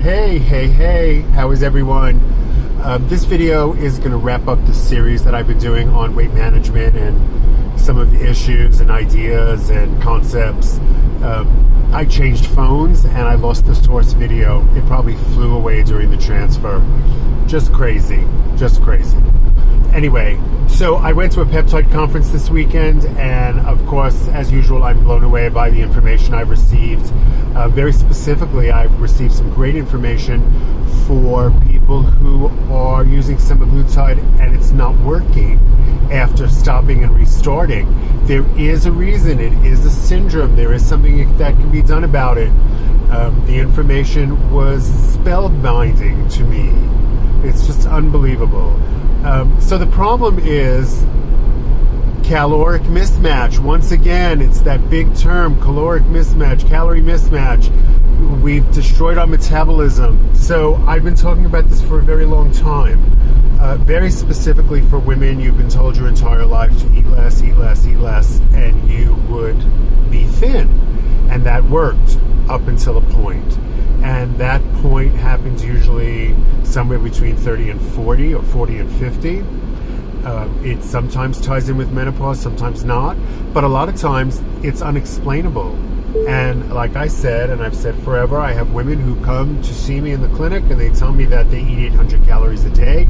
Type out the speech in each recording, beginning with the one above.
Hey, how is everyone? This video is going to wrap up the series that I've been doing on weight management and some of the issues and ideas and concepts. I changed phones and I lost the source video. It probably flew away during the transfer. Just crazy. Anyway, so I went to a peptide conference this weekend, and of course, as usual, I'm blown away by the information I've received. Very specifically, I've received some great information for people who are using semaglutide and it's not working after stopping and restarting. There is a reason. It is a syndrome. There is something that can be done about it. The information was spellbinding to me. It's just unbelievable. So the problem is caloric mismatch. Once again, it's that big term, caloric mismatch, calorie mismatch. We've destroyed our metabolism. So I've been talking about this for a very long time. Very specifically for women, you've been told your entire life to eat less, and you would be thin. And that worked up until a point. And that point happens usually somewhere between 30 and 40 or 40 and 50. It sometimes ties in with menopause, sometimes not. But a lot of times it's unexplainable. And like I said, and I've said forever, I have women who come to see me in the clinic and they tell me that they eat 800 calories a day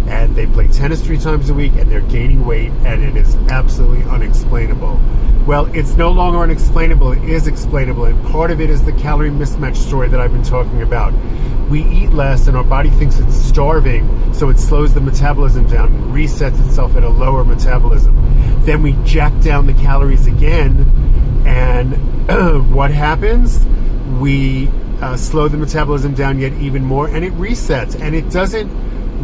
and they play tennis 3 times a week and they're gaining weight, and it is absolutely unexplainable. Well, it's no longer unexplainable, it is explainable, and part of it is the calorie mismatch story that I've been talking about. We eat less and our body thinks it's starving, so it slows the metabolism down and resets itself at a lower metabolism. Then we jack down the calories again, and what happens? We slow the metabolism down yet even more, and it resets, and it doesn't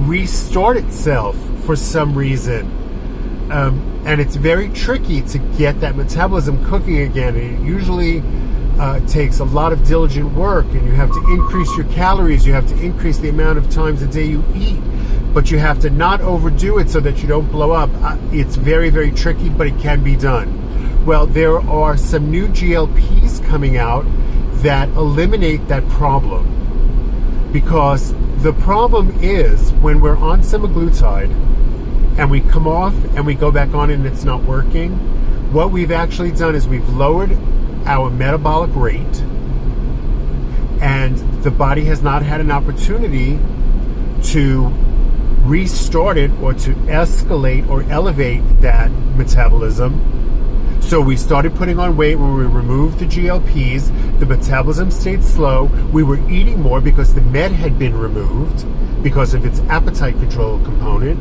restart itself for some reason. And it's very tricky to get that metabolism cooking again. It usually takes a lot of diligent work, and you have to increase your calories. You have to increase the amount of times a day you eat, but you have to not overdo it so that you don't blow up. It's very, very tricky, but it can be done. Well, there are some new GLPs coming out that eliminate that problem, because the problem is when we're on semaglutide and we come off and we go back on and it's not working, what we've actually done is we've lowered our metabolic rate, and the body has not had an opportunity to restart it or to escalate or elevate that metabolism. So we started putting on weight when we removed the GLPs. The metabolism stayed slow. We were eating more because the med had been removed because of its appetite control component.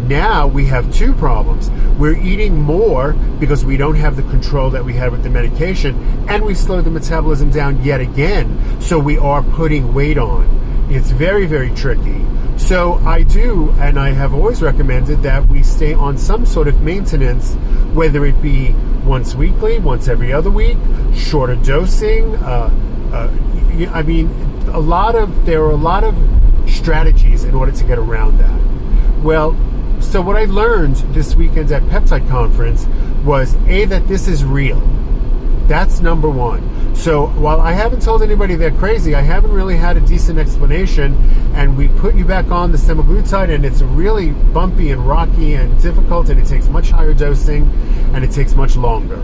Now we have 2 problems. We're eating more because we don't have the control that we had with the medication, and we slowed the metabolism down yet again. So we are putting weight on. It's very, very tricky. So I do, and I have always recommended that we stay on some sort of maintenance, whether it be once weekly, once every other week, shorter dosing. I mean, there are a lot of strategies in order to get around that. Well, so what I learned this weekend at Peptide Conference was, A, that this is real. That's number 1. So while I haven't told anybody they're crazy, I haven't really had a decent explanation, and we put you back on the semaglutide, and it's really bumpy and rocky and difficult, and it takes much higher dosing, and it takes much longer.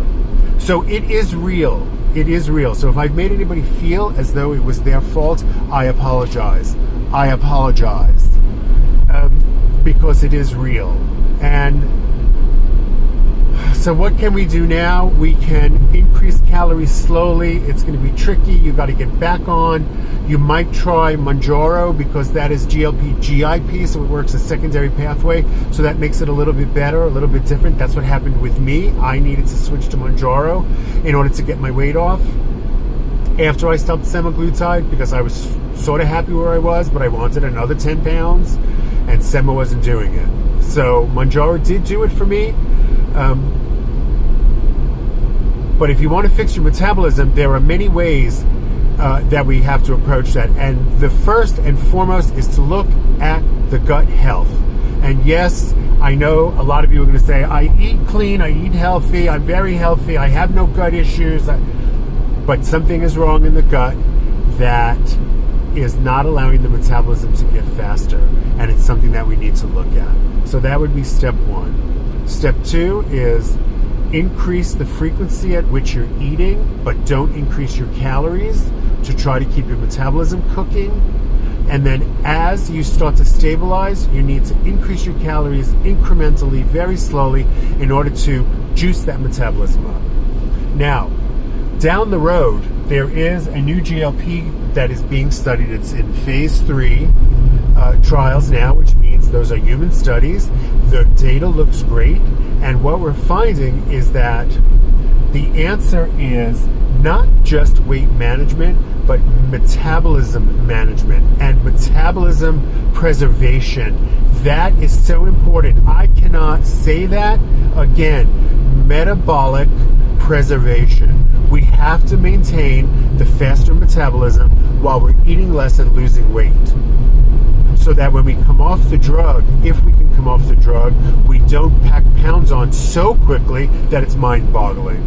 So it is real. It is real. So if I've made anybody feel as though it was their fault, I apologize. Because it is real. And so what can we do now? We can increase calories slowly. It's going to be tricky. You've got to get back on. You might try Mounjaro because that is GLP-GIP, so it works a secondary pathway. So that makes it a little bit better, a little bit different. That's what happened with me. I needed to switch to Mounjaro in order to get my weight off after I stopped semaglutide, because I was sort of happy where I was, but I wanted another 10 pounds, and Sema wasn't doing it. So Mounjaro did do it for me. But if you want to fix your metabolism, there are many ways that we have to approach that. And the first and foremost is to look at the gut health. And yes, I know a lot of you are going to say, I eat clean, I eat healthy, I'm very healthy, I have no gut issues. But something is wrong in the gut that is not allowing the metabolism to get faster, and it's something that we need to look at. So that would be step one. Step two is increase the frequency at which you're eating, but don't increase your calories to try to keep your metabolism cooking. And then as you start to stabilize, you need to increase your calories incrementally, very slowly, in order to juice that metabolism up. Now, down the road, there is a new GLP that is being studied. It's in phase 3 trials now, which means those are human studies. The data looks great. And what we're finding is that the answer is not just weight management, but metabolism management and metabolism preservation. That is so important. I cannot say that again. Metabolic preservation. We have to maintain the faster metabolism while we're eating less and losing weight, so that when we come off the drug, if we can come off the drug, we don't pack pounds on so quickly that it's mind-boggling.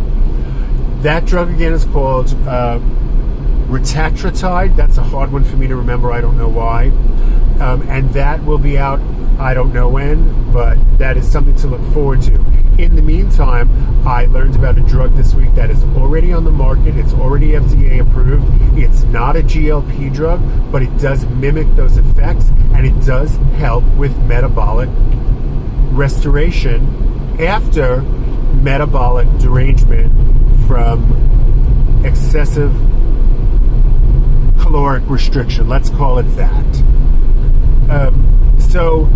That drug again is called Retatrutide. That's a hard one for me to remember. I don't know why. And that will be out, I don't know when, but that is something to look forward to. In the meantime, I learned about a drug this week that is already on the market. It's already FDA approved. It's not a GLP drug, but it does mimic those effects, and it does help with metabolic restoration after metabolic derangement from excessive caloric restriction. Let's call it that. So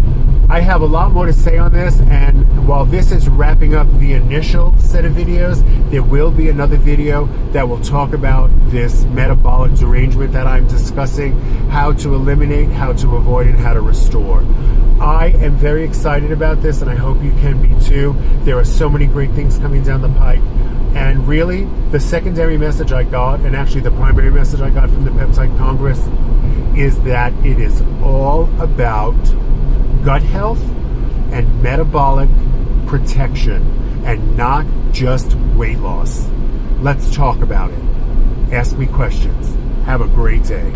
I have a lot more to say on this, and while this is wrapping up the initial set of videos, there will be another video that will talk about this metabolic derangement that I'm discussing, how to eliminate, how to avoid, and how to restore. I am very excited about this, and I hope you can be too. There are so many great things coming down the pike. And really, the secondary message I got, and actually the primary message I got from the Peptide Congress, is that it is all about gut health and metabolic protection, and not just weight loss. Let's talk about it. Ask me questions. Have a great day.